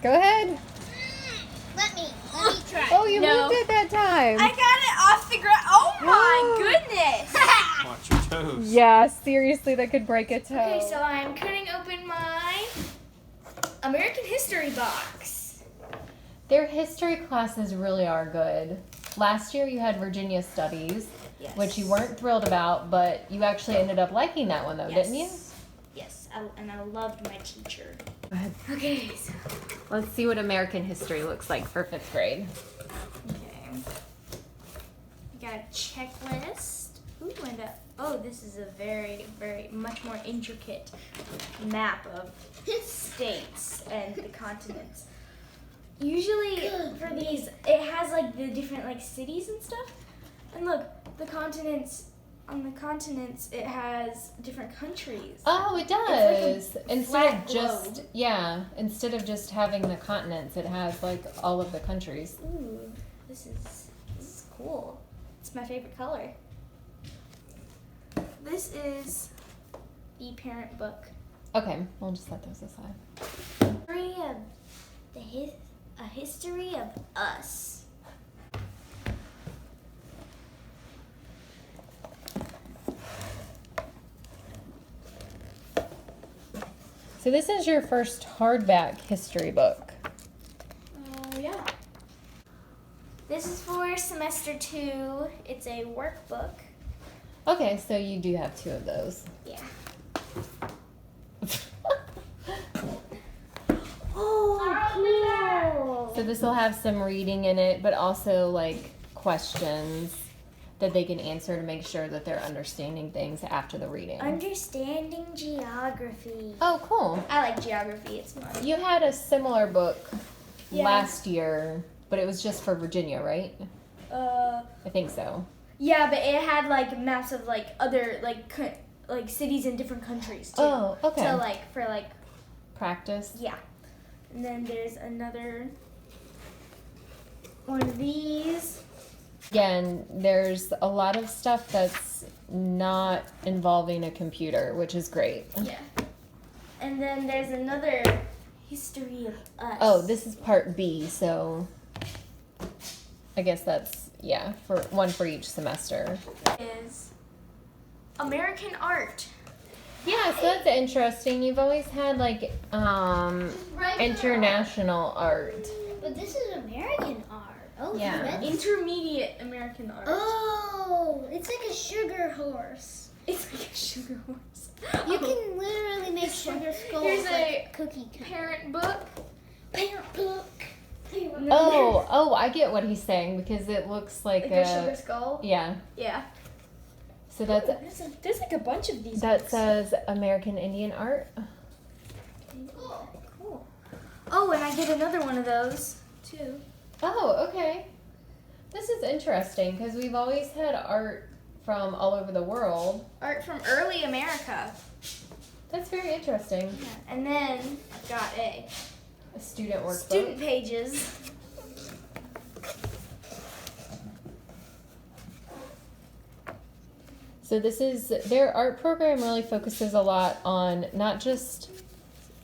Go ahead. Let me try. Oh, you moved it that time. I got it off the ground. Oh my goodness. Watch your toes. Yeah, seriously, that could break a toe. Okay, so I'm cutting open my American history box. Their history classes really are good. Last year you had Virginia Studies, Yes. which you weren't thrilled about, but you actually ended up liking that one though, didn't you? Yes, and I loved my teacher. Go ahead. Okay, so Let's see what American history looks like for 5th grade. okay. We got a checklist. Ooh, and this is a very, very much more intricate map of states and the continents. Usually for these, it has like the different like cities and stuff. And look, the continents. On the continents, it has different countries. Oh, it does. It's like a flat instead of just having the continents, it has like all of the countries. Ooh, this is cool. It's my favorite color. This is the parent book. Okay, we'll just set those aside. A history of us. So this is your first hardback history book. Yeah. This is for semester 2. It's a workbook. Okay, so you do have 2 of those. Yeah. Oh, So this will have some reading in it, but also like questions that they can answer to make sure that they're understanding things after the reading. Understanding geography. Oh, cool. I like geography. It's fun. You had a similar book Yeah. last year, but it was just for Virginia, right? I think so. Yeah, but it had like maps of like other like cities in different countries too. Oh, okay. So for Practice. yeah. And then there's another one of these. Again, there's a lot of stuff that's not involving a computer, which is great. Yeah. And then there's another history of us. Oh, this is part B, so I guess that's, yeah, for one for each semester. Is American art. Yeah, so that's interesting. You've always had like international art. but this is American art. Oh, Yeah. red. Intermediate American art. Oh, it's like a sugar horse. It's like a sugar horse. You can literally make sugar skulls Here's like a cookie cutter. parent book. Parent book. Oh, I get what he's saying because it looks like Like a sugar skull. yeah. Yeah. So that's There's like a bunch of these that books. says American Indian art. Oh, cool. Oh, and I get another one of those too. Oh, okay. This is interesting because we've always had art from all over the world. Art from early America. That's very interesting. And then I've got a Student workbook. student pages. So this is, their art program really focuses a lot on not just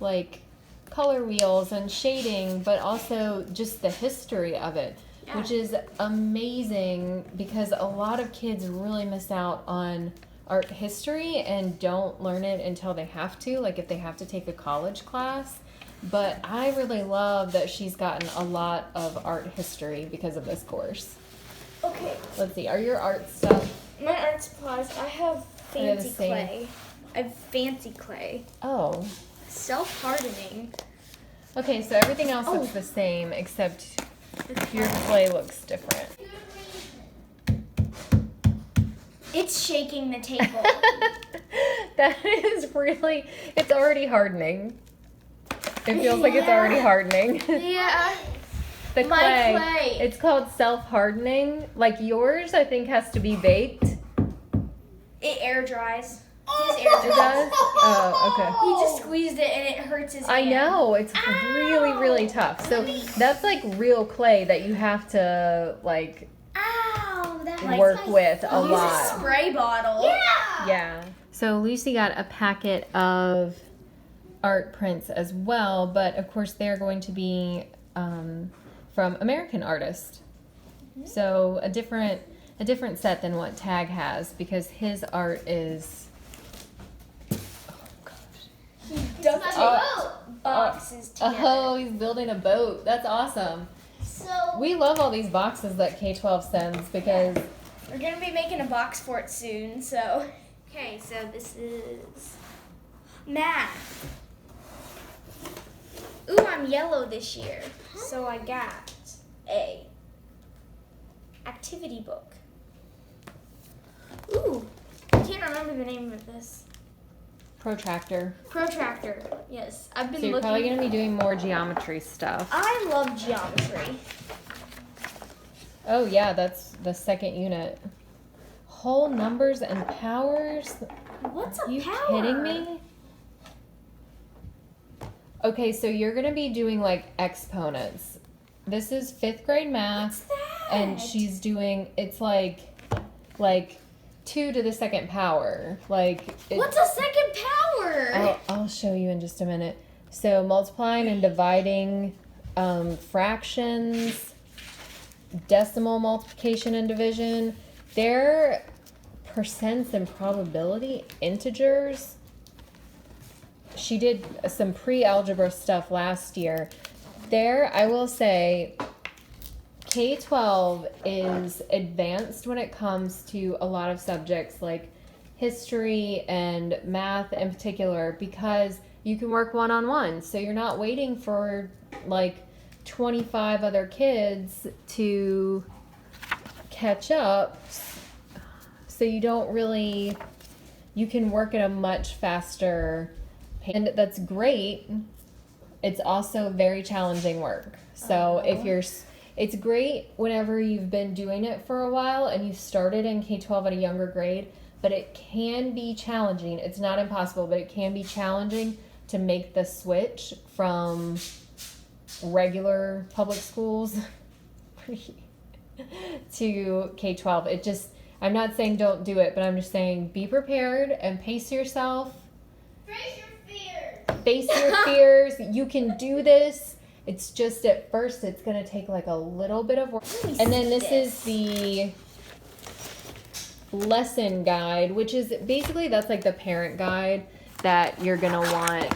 like color wheels and shading, but also just the history of it, Yeah. which is amazing because a lot of kids really miss out on art history and don't learn it until they have to, like if they have to take a college class. But I really love that she's gotten a lot of art history because of this course. Okay. Let's see, are your art stuff? My art supplies. I have They're the fancy same. clay. I have fancy clay. Oh. Self-hardening. Okay, so everything else looks the same except your clay looks different. It's shaking the table. That is really, it's already hardening. It feels like it's already hardening. Yeah. The My clay. It's called self-hardening. Like yours, I think, has to be baked. It air dries. Oh, His air It dries. does? Oh, He just squeezed it and it hurts his okay. I hand. know, it's really, really tough. So that's like real clay that you have to like Ow, that work hurts my with a Use lot. a spray bottle. Yeah. Yeah. So Lucy got a packet of art prints as well, but of course they're going to be from American artists. So a different set than what Tag has, because his art is, Boxes together. oh, he's building a boat. That's awesome. So We love all these boxes that K12 sends because We're gonna be making a box for it soon, so. Okay, so this is math. Ooh, I'm yellow this year. So I got a activity book. Ooh, I can't remember the name of this. protractor. Protractor, yes. I've been So you're looking. probably going to be doing more geometry stuff. I love geometry. Oh yeah, that's the second unit. Whole numbers and powers? What's Are a you power? kidding me? Okay, so you're going to be doing like exponents. This is 5th grade math. What's that? And she's doing, it's like 2 to the second power. Like What's a second power? I'll show you in just a minute. So multiplying and dividing fractions, decimal multiplication and division, they're percents and probability integers. She did some pre-algebra stuff last year. There, I will say, K12 is advanced when it comes to a lot of subjects like history and math in particular, because you can work one-on-one. So you're not waiting for like 25 other kids to catch up. So you don't really, you can work at a much faster pace. And that's great. It's also very challenging work. So if you're, it's great whenever you've been doing it for a while and you started in K12 at a younger grade, but it can be challenging. It's not impossible, but it can be challenging to make the switch from regular public schools to K12. It just, I'm not saying don't do it, but I'm just saying be prepared and pace yourself. face your fears. Face your fears. You can do this. It's just at first it's going to take like a little bit of work. And then this is the lesson guide, which is basically, that's like the parent guide that you're going to want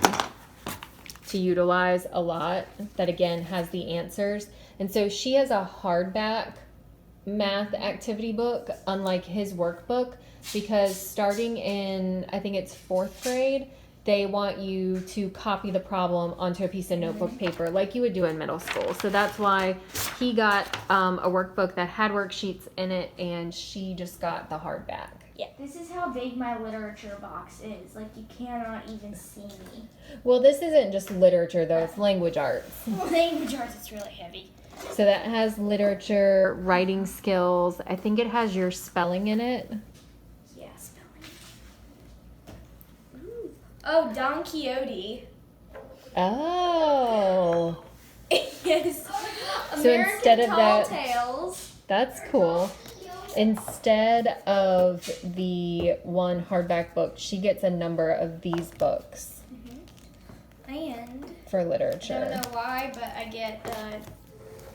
to utilize a lot, that again has the answers. And so she has a hardback math activity book, unlike his workbook, because starting in, I think it's 4th grade, they want you to copy the problem onto a piece of notebook paper like you would do in middle school. So that's why he got a workbook that had worksheets in it, and she just got the hardback. Yeah, this is how big my literature box is. Like, you cannot even see me. Well, this isn't just literature though, it's language arts. Language arts, it's really heavy. So that has literature, writing skills. I think it has your spelling in it. Yeah, spelling. Ooh. Oh, Don Quixote. Oh, Yes. So American instead of Tall that- Tales. that's cool. Instead of the one hardback book, she gets a number of these books And for I don't literature. know why, but I get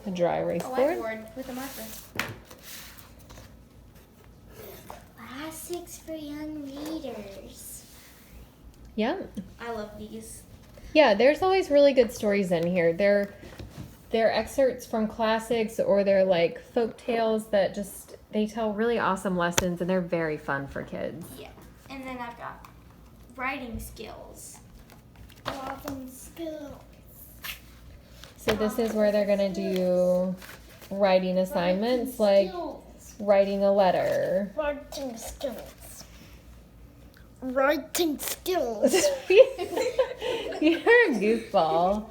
A dry erase a board. whiteboard with a marker. Classics for young readers. Yeah. I love these. Yeah, there's always really good stories in here. They're excerpts from classics, or they're like folk tales that just, they tell really awesome lessons, and they're very fun for kids. Yeah. And then I've got writing skills. Writing skills. So this is where they're gonna do writing assignments, like writing a letter. Writing skills. Writing skills. You're a goofball.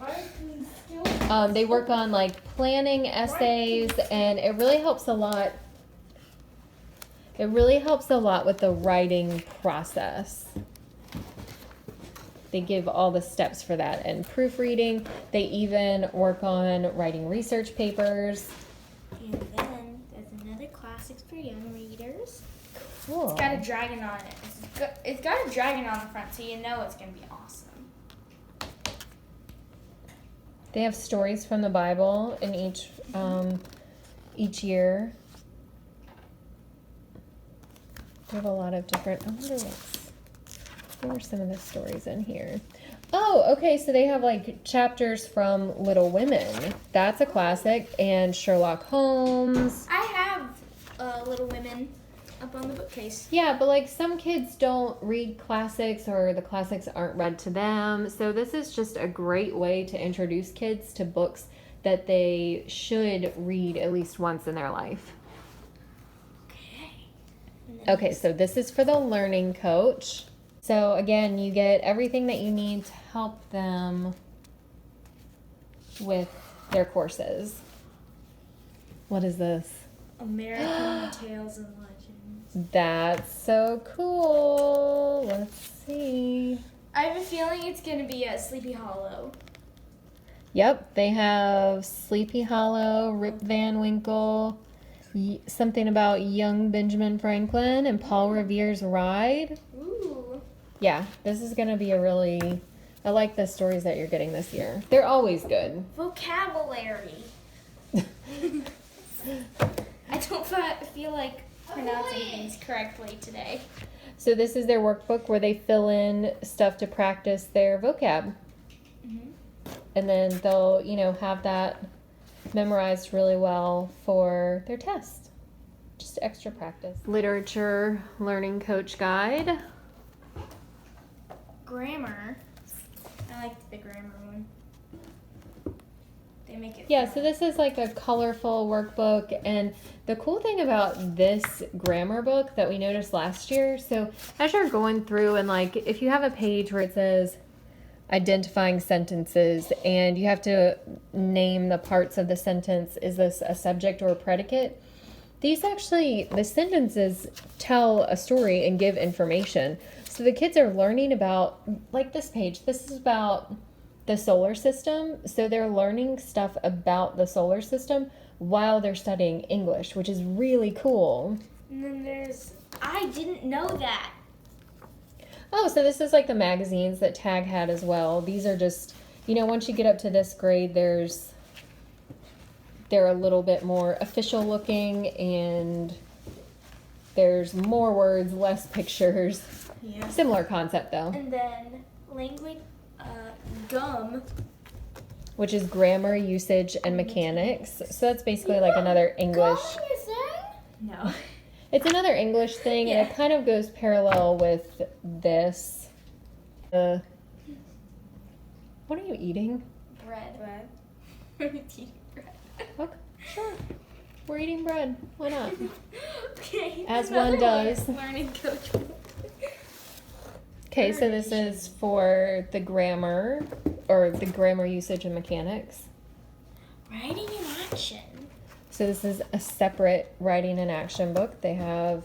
They work on like planning essays, and it really helps a lot. It really helps a lot with the writing process. They give all the steps for that, and proofreading. They even work on writing research papers. And then there's another classics for young readers. Cool. It's got a dragon on it. It's got a dragon on the front, so you know it's going to be awesome. They have stories from the Bible in each year. They have a lot of different. I wonder what are some of the stories in here. Oh, okay. So they have like chapters from Little Women. That's a classic, and Sherlock Holmes. I have Little Women up on the bookcase. Yeah, but like some kids don't read classics, or the classics aren't read to them. So this is just a great way to introduce kids to books that they should read at least once in their life. Okay, so this is for the learning coach. So again, you get everything that you need to help them with their courses. What is this? American Tales and Legends. That's so cool. Let's see. I have a feeling it's going to be a Sleepy Hollow. Yep, they have Sleepy Hollow, Rip Van Winkle, something about young Benjamin Franklin, and Paul Revere's Ride. Ooh. Yeah, this is going to be I like the stories that you're getting this year. They're always good. Vocabulary. I don't feel like pronouncing things correctly today. So this is their workbook where they fill in stuff to practice their vocab. Mm-hmm. And then they'll, have that memorized really well for their test. Just extra practice. Literature Learning Coach Guide. Grammar. I like the grammar one. They make it Yeah, fun. so this is like a colorful workbook, and the cool thing about this grammar book that we noticed last year, so as you're going through and like if you have a page where it says identifying sentences and you have to name the parts of the sentence, is this a subject or a predicate? The sentences tell a story and give information. So the kids are learning about, like this page, this is about the solar system. So they're learning stuff about the solar system while they're studying English, which is really cool. And then I didn't know that. Oh, so this is like the magazines that Tag had as well. These are just, once you get up to this grade, they're a little bit more official looking, and there's more words, less pictures. Yeah. Similar concept though. And then language, gum. Which is grammar, usage, and mechanics. So that's basically like another English. No. It's another English thing, Yeah. and it kind of goes parallel with this. What are you eating? Bread. I'm eating bread. Okay, sure. We're eating bread. Why not? Okay. As another one does. Learning coach. Okay, so this is for the grammar, or the grammar, usage, and mechanics. Writing in action. So this is a separate writing and action book. They have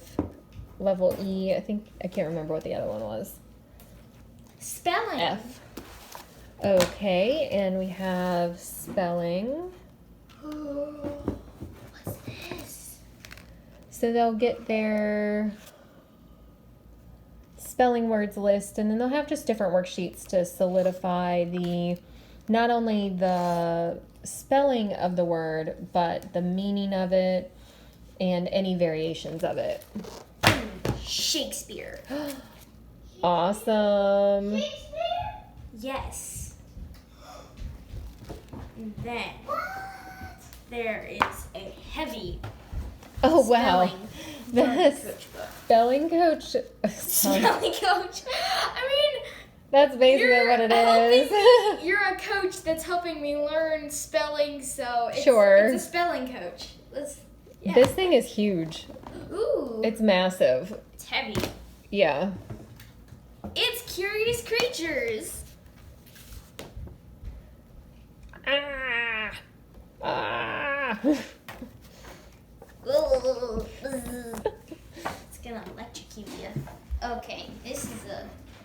level E. I can't remember what the other one was. Spelling. F. Okay, and we have spelling. What's this? So they'll get their spelling words list, and then they'll have just different worksheets to solidify not only the spelling of the word, but the meaning of it and any variations of it. Shakespeare. Awesome. Yes. And then there is a heavy Oh, wow. spelling The coach book. spelling coach. Spelling coach. I mean, That's basically what it is. you're a coach that's helping me learn spelling, so Sure. it's a spelling coach. Yeah. This thing is huge. Ooh, It's massive. it's heavy. Yeah. It's Curious Creatures. Ah. Ah. It's gonna electrocute you. Okay, this is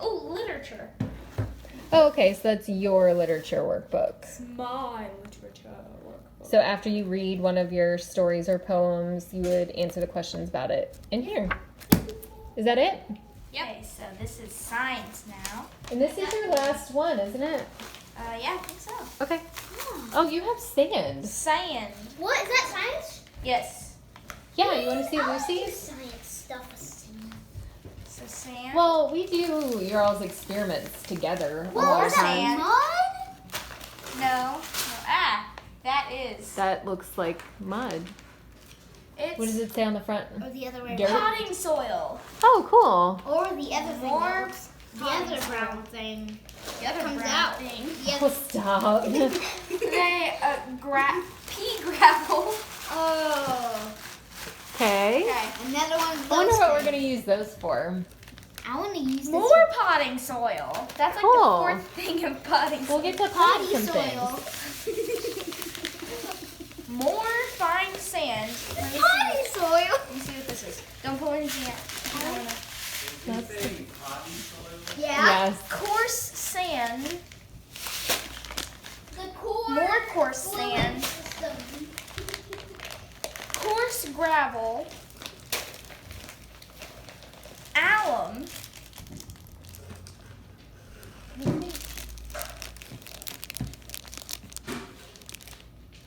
literature. Oh, okay, so that's your literature workbook. It's my literature workbook. So after you read one of your stories or poems, you would answer the questions about it in here. Is that it? Yep. Okay, so this is science now. And this is your last one, isn't it? Yeah, I think so. Okay. Oh, you have sand. Sand. What is that science? Yes. Yeah, you want to see I like Lucy's? science stuff. So sand. Well, we do your all's experiments together a What lot More of was times. that? No. Mud? No. Ah, that is. That looks like mud. It's What does it say on the front? Or the other way Dirt? around? potting soil. Oh, cool. Or the other thing. More The other brown thing. The other comes brown out. thing. Oh, stop. Okay, pea gravel. Oh. Okay. Okay. Another one of I wonder those what we're things. going to use those for. I want to use this More potting soil. That's like Cool. the fourth thing of potting soil. We'll get to potty potty some soil. things. More fine sand. Let me see. Potty soil. Let me see what this is. Don't pull anything out. I don't know. That's Yeah. Yes. Coarse sand. The core. More coarse sand. System. Coarse gravel. Alum.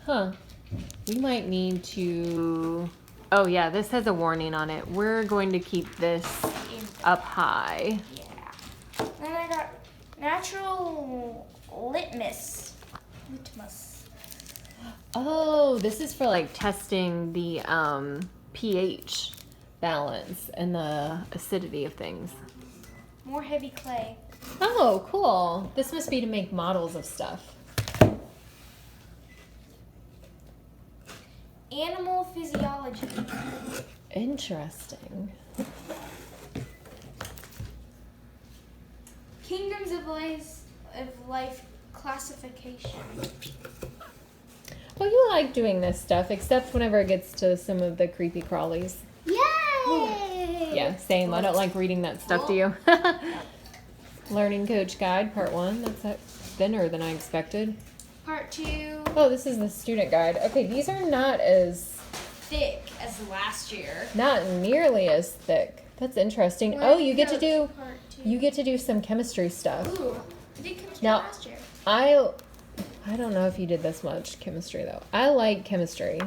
Huh. We might need to... Oh, yeah, this has a warning on it. We're going to keep this up high. Yeah. Then I got natural litmus. Oh, this is for like testing the pH balance and the acidity of things. More heavy clay. Oh, cool. This must be to make models of stuff. Animal physiology. Interesting. Kingdoms of life classification. Well, you like doing this stuff, except whenever it gets to some of the creepy crawlies. Yay! Yeah, same. I don't like reading that stuff to you. Learning Coach Guide, Part 1. That's thinner than I expected. Part 2. Oh, this is the student guide. Okay, these are not Last year. not nearly as thick. That's interesting. Oh, you get to do Part 2. you get to do some chemistry stuff. Ooh, I did chemistry Now- last year. I don't know if you did this much chemistry though. I like chemistry.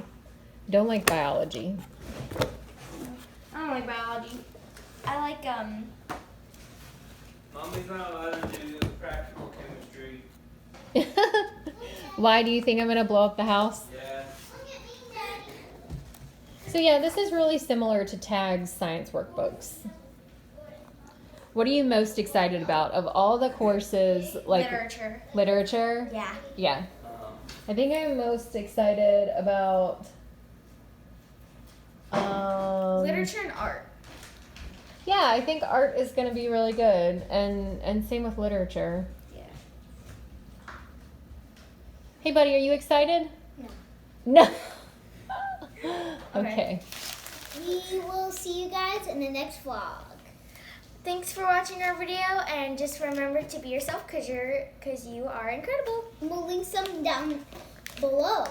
Don't like biology. I don't like biology. I like Mommy's not allowed to do practical chemistry. Why do you think I'm gonna blow up the house? Yeah. So yeah, this is really similar to Tag's science workbooks. What are you most excited about of all the courses? Like literature. literature? Yeah. Yeah. I think I'm most excited about Literature and art. Yeah, I think art is going to be really good, and same with literature. Yeah. Hey, buddy, are you excited? No. No. Okay. We will see you guys in the next vlog. Thanks for watching our video, and just remember to be yourself, cause you are incredible. We'll link some down below.